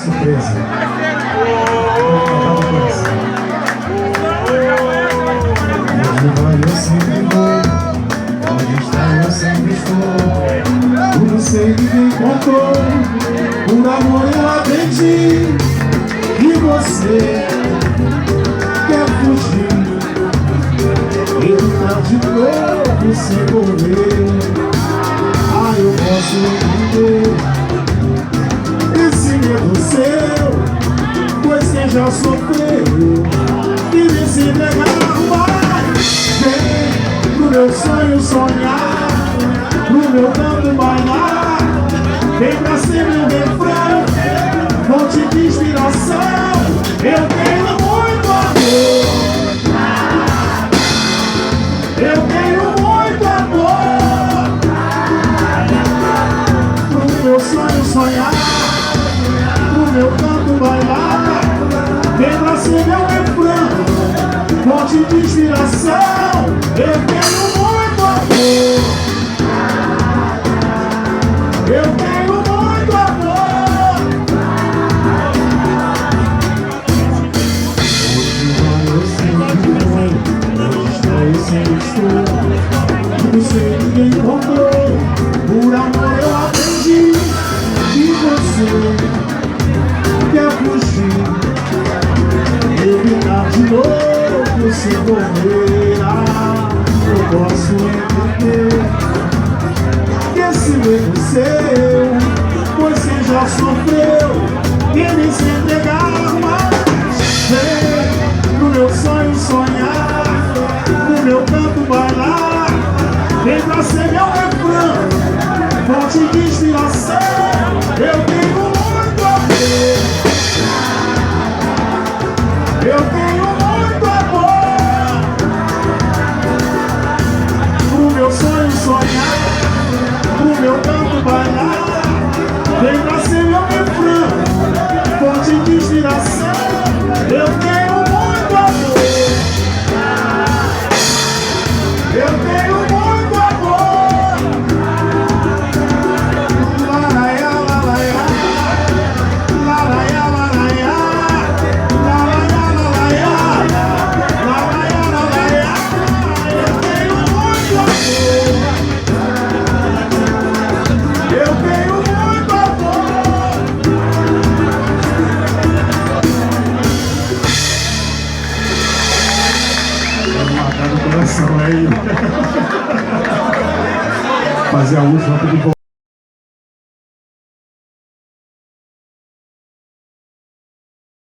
Surpresa. Onde vai eu sempre vou, onde está eu sempre estou. Por você ninguém contou, por amor eu aprendi. E você quer fugir, e lutar de novo sem correr. Ah, eu posso entender esse medo seu, pois quem já sofreu vive se entregar mais. Vem pro meu sonho sonhar, pro meu canto bailar. Vem pra ser meu refrão, fonte de inspiração. Eu tenho muito amor, eu tenho muito amor. Pro meu sonho sonhar, pro meu canto bailar. Vem pra ser meu refrão, fonte de inspiração. Eu tenho muito amor, eu tenho muito amor. Onde vai eu sempre vou, onde está eu sempre estou. Você ninguém contou, por amor eu aprendi. E você quer fugir, evitar de novo sem correr. Ah, eu posso entender que esse medo seu, pois você já sofreu, ele se entregar mais. Vem pro meu sonho sonhar, pro meu canto bailar. Vem pra ser meu refrão, fonte de inspiração. Eu tenho muito amor, eu tenho muito amor. Pro meu sonho sonhar, pro meu canto bailar. Vem pra ser meu refrão, fonte de inspiração. Eu tenho muito amor, eu tenho muito amor. Laraiá, laraiá, laraiá, laraiá, laraiá, laraiá, laraiá, laraiá. Eu tenho muito amor, eu tenho muito amor. Vamos matar no coração aí. Fazer a última tudo bom.